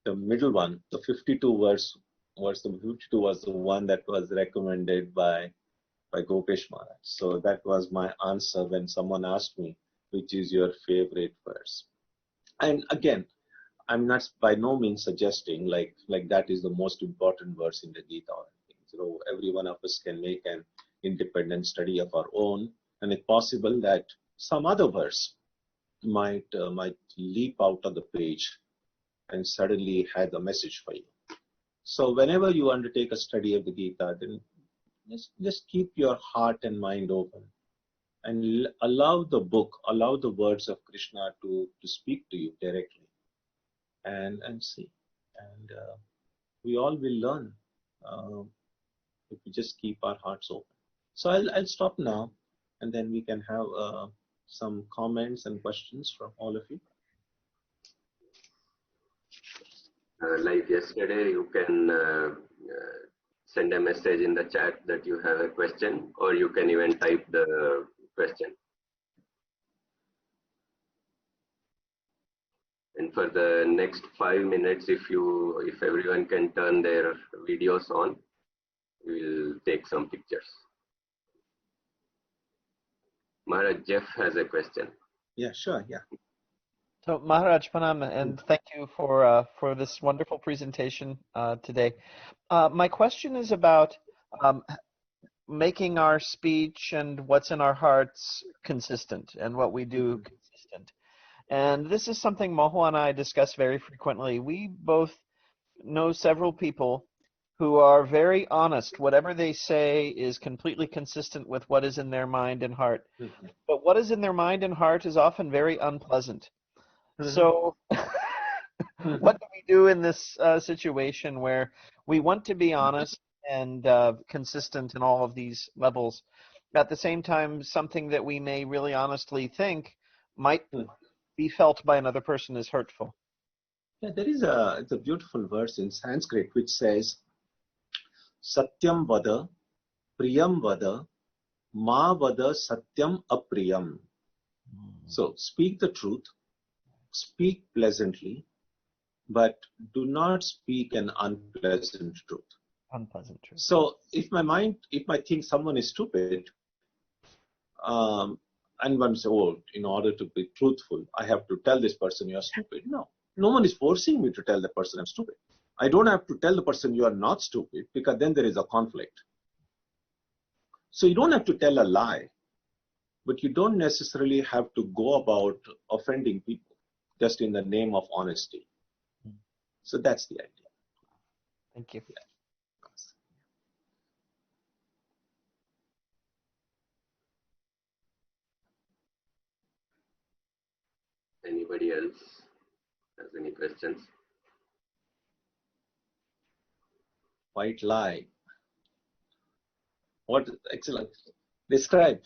middle one, the 52 verse was the one that was recommended by Gopesh Maharaj. So that was my answer when someone asked me, which is your favorite verse? And again, I'm not by no means suggesting like that is the most important verse in the Gita. Every one of us can make an independent study of our own, and it's possible that some other verse might leap out of the page and suddenly have a message for you. So whenever you undertake a study of the Gita, then just keep your heart and mind open and allow the book, allow the words of Krishna to speak to you directly, and see. And we all will learn if we just keep our hearts open. So I'll stop now, and then we can have some comments and questions from all of you. Like yesterday, you can send a message in the chat that you have a question, or you can even type the question. And for the next 5 minutes, if everyone can turn their videos on, we'll take some pictures. Maharaj, Jeff has a question. Yeah, sure. Yeah. So Maharaj Pranam, and thank you for this wonderful presentation today. My question is about making our speech and what's in our hearts consistent, and what we do consistent. And this is something Moho and I discuss very frequently. We both know several people who are very honest. Whatever they say is completely consistent with what is in their mind and heart. Mm-hmm. But what is in their mind and heart is often very unpleasant. Mm-hmm. So what do we do in this situation where we want to be honest and consistent in all of these levels? At the same time, something that we may really honestly think might be felt by another person as hurtful. Yeah, it's a beautiful verse in Sanskrit which says, Satyam vada, priyam vada, ma vada satyam apriyam. So speak the truth, speak pleasantly, but do not speak an unpleasant truth. Unpleasant truth. So if I think someone is stupid, and one says, oh, in order to be truthful, I have to tell this person you are stupid. No one is forcing me to tell the person I'm stupid. I don't have to tell the person you are not stupid, because then there is a conflict. So you don't have to tell a lie, but you don't necessarily have to go about offending people just in the name of honesty. So that's the idea. Thank you. Yeah. Anybody else has any questions? White lie. What? Excellent. Describe.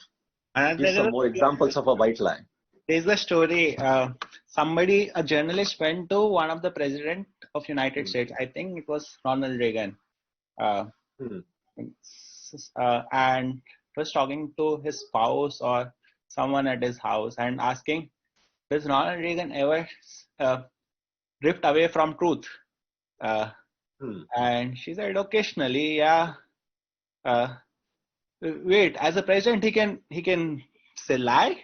Give some more examples of a white lie. There's a story. A journalist went to one of the president of United States. I think it was Ronald Reagan. And was talking to his spouse or someone at his house and asking, does Ronald Reagan ever drift away from truth? And she said, occasionally, yeah. Wait, as a president, he can say lie?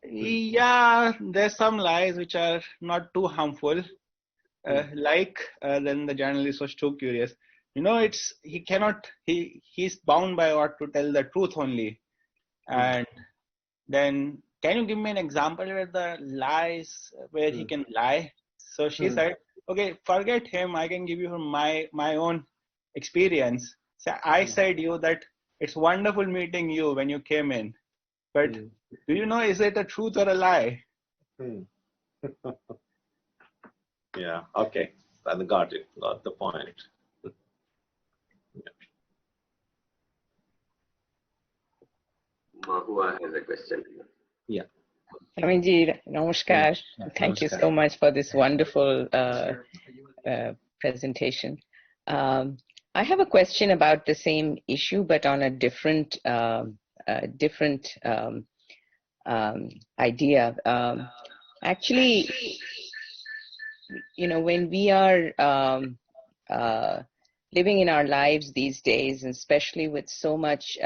Yeah, there's some lies which are not too harmful. Then the journalist was too curious. He's bound by what to tell the truth only. And then, can you give me an example where the lies, where he can lie? So she said, okay, forget him. I can give you my own experience. So I said you that it's wonderful meeting you when you came in. But do you know, is it a truth or a lie? Yeah, okay. I got it. Got the point. Mahua has a question. Yeah. Swamiji, namaskar. Thank you so much for this wonderful presentation. I have a question about the same issue, but on a different idea. Actually, when we are living in our lives these days, and especially with so much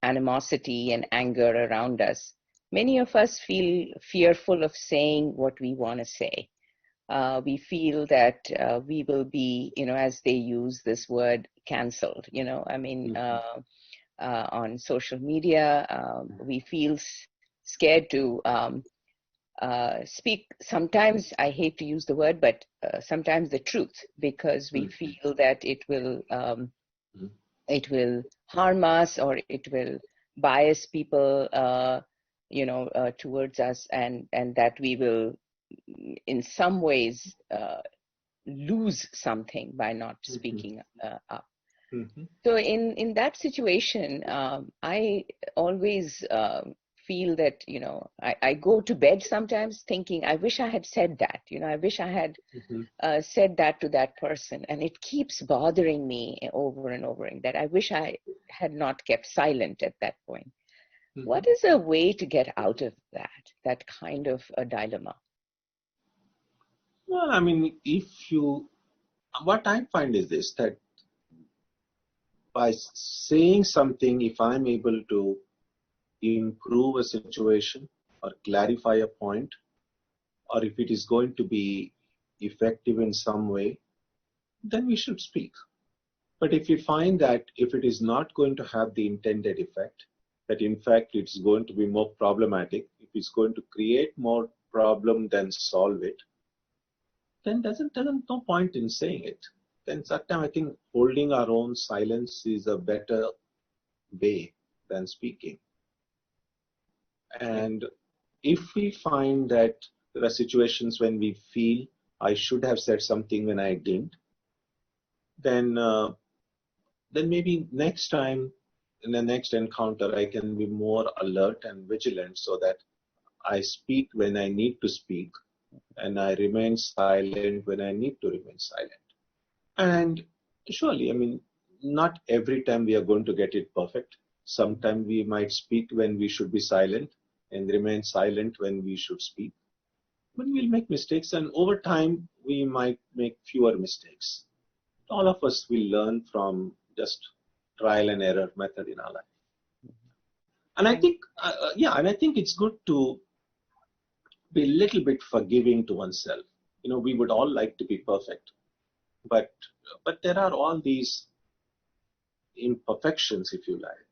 animosity and anger around us, many of us feel fearful of saying what we want to say. We feel that we will be, as they use this word, cancelled. on social media. We feel scared to speak. Sometimes, I hate to use the word, but sometimes the truth, because we feel that it will harm us, or it will bias people, towards us, and that we will, in some ways, lose something by not speaking up. So in that situation, I always feel that, I go to bed sometimes thinking, I wish I had said that, I wish I had said that to that person. And it keeps bothering me over and over, that I wish I had not kept silent at that point. What is a way to get out of that kind of a dilemma? Well, I mean, what I find is this, that by saying something, if I'm able to improve a situation or clarify a point, or if it is going to be effective in some way, then we should speak. But if we find that if it is not going to have the intended effect, that in fact it's going to be more problematic, if it's going to create more problem than solve it, then there's no point in saying it. Then sometimes I think holding our own silence is a better way than speaking. And if we find that there are situations when we feel I should have said something when I didn't, then maybe next time, in the next encounter, I can be more alert and vigilant, so that I speak when I need to speak and I remain silent when I need to remain silent. And surely, I mean, not every time we are going to get it perfect. Sometimes we might speak when we should be silent and remain silent when we should speak. But we'll make mistakes, and over time we might make fewer mistakes. All of us will learn from just trial and error method in our life. And I think, and I think it's good to be a little bit forgiving to oneself. We would all like to be perfect, but there are all these imperfections, if you like,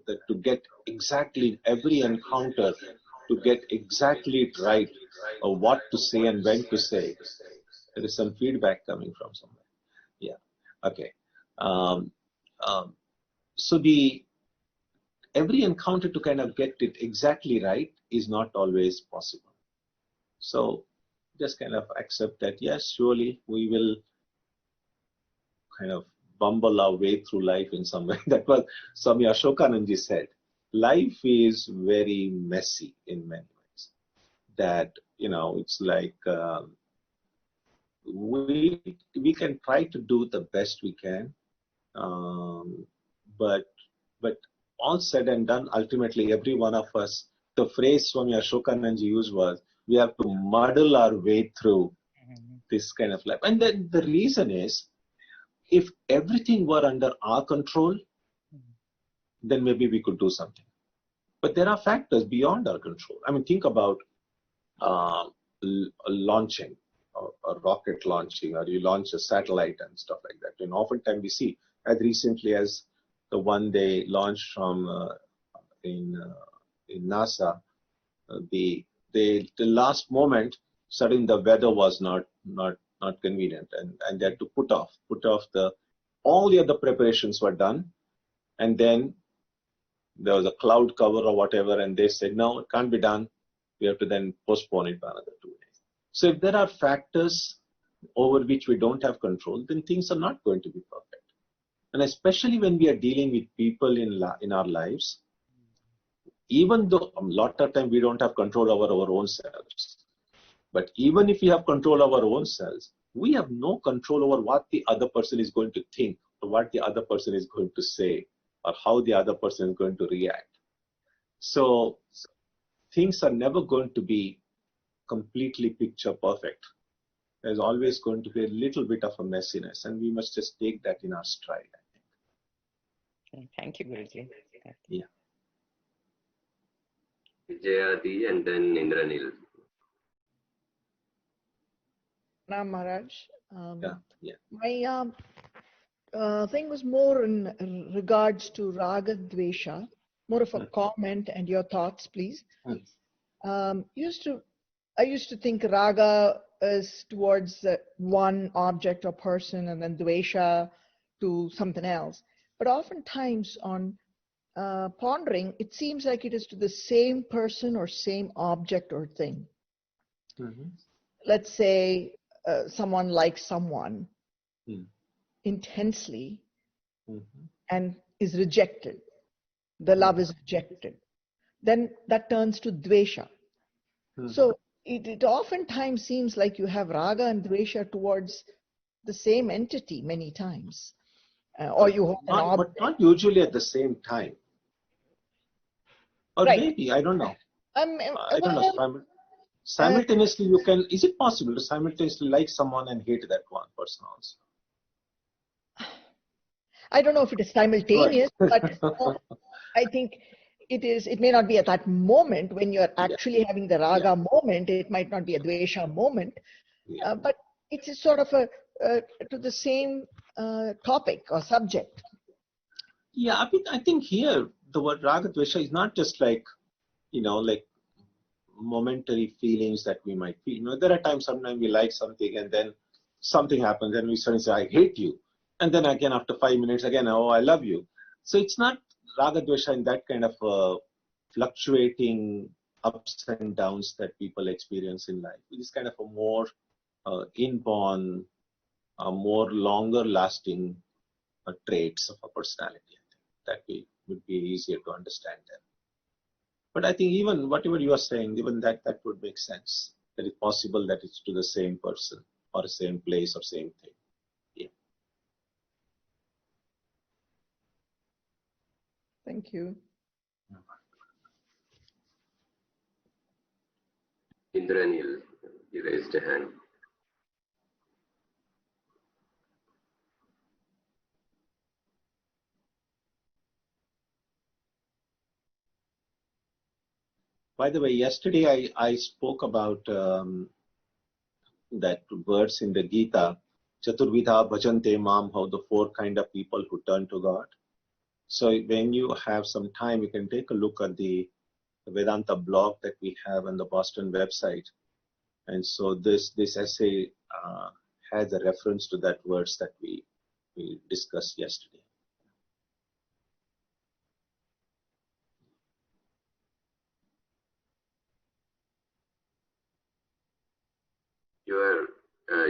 that to get exactly every encounter, to get exactly right, or what to say and when to say, there is some feedback coming from somewhere. Yeah. Okay. So every encounter to kind of get it exactly right is not always possible. So just kind of accept that, yes, surely we will kind of bumble our way through life in some way. That was Swami Ashokananji said. Life is very messy in many ways. That, it's like we can try to do the best we can, but all said and done, ultimately every one of us, the phrase Swami Ashokananji used was, we have to muddle our way through this kind of life. And then the reason is, if everything were under our control, then maybe we could do something. But there are factors beyond our control. I mean, think about launching, a rocket launching, or you launch a satellite and stuff like that. And oftentimes we see, as recently as the one they launched from in NASA, the last moment, suddenly the weather was not convenient, and they had to put off all the other preparations were done, and then there was a cloud cover or whatever, and they said, no, it can't be done. We have to then postpone it by another 2 days. So if there are factors over which we don't have control, then things are not going to be perfect. And especially when we are dealing with people in our lives, even though a lot of time we don't have control over our own selves, but even if we have control over our own selves, we have no control over what the other person is going to think, or what the other person is going to say, or how the other person is going to react. So things are never going to be completely picture perfect. There's always going to be a little bit of a messiness, and we must just take that in our stride, I think. Thank you, Guruji. Yeah. Vijayadi and then Indranil. Maharaj. Yeah. My thing was more in regards to raga dvesha, more of a comment and your thoughts, please. I used to think raga is towards one object or person, and then dvesha to something else. But oftentimes on pondering, it seems like it is to the same person or same object or thing. Let's say someone likes someone intensely and is rejected. The love is rejected. Then that turns to dvesha. So it oftentimes seems like you have raga and dvesha towards the same entity many times. Or you have an object. But not usually at the same time. Or maybe, I don't know. I don't know. Simultaneously, you can, is it possible to simultaneously like someone and hate that one person also? I don't know if it is simultaneous, but I think it may not be at that moment when you're actually having the raga moment. It might not be a dvesha moment, but it's sort of to the same topic or subject. Yeah, I think here the word raga dvesha is not just like, like momentary feelings that we might feel. There are times sometimes we like something and then something happens and we suddenly say, I hate you. And then again, after 5 minutes, again, oh, I love you. So it's not raga dvesha in that kind of fluctuating ups and downs that people experience in life. It is kind of a more inborn, more longer lasting traits of a personality. I think that would be easier to understand them. But I think even whatever you are saying, even that would make sense. That it's possible that it's to the same person or the same place or same thing. Yeah. Thank you. Indranil, you raised a hand. By the way, yesterday I spoke about that words in the Gita, Chaturvidha Bhajante Mam, how the 4 kind of people who turn to God. So when you have some time, you can take a look at the Vedanta blog that we have on the Boston website. And so this essay has a reference to that words that we discussed yesterday.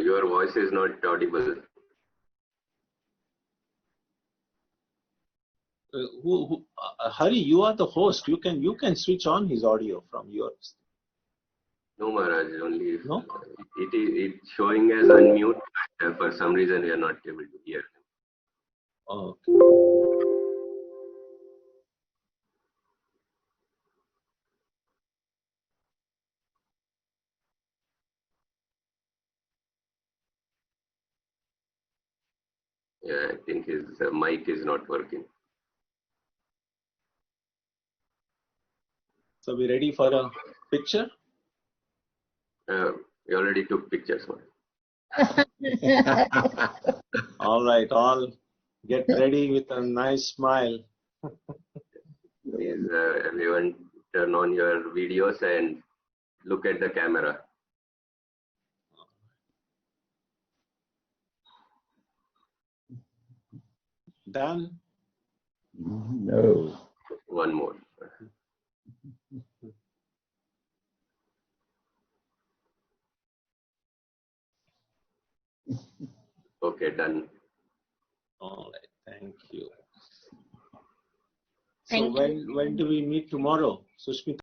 Your voice is not audible. Hari, you are the host. You can switch on his audio from yours. No, Maharaj. Only no? It's showing as unmute. But for some reason, we are not able to hear him. Okay. Yeah, I think his mic is not working. So we ready for a picture? We already took pictures. All right, all get ready with a nice smile. Please, everyone, turn on your videos and look at the camera. Done? No. One more. Okay, done. All right, thank you. Thank so when do we meet tomorrow, Sushmita?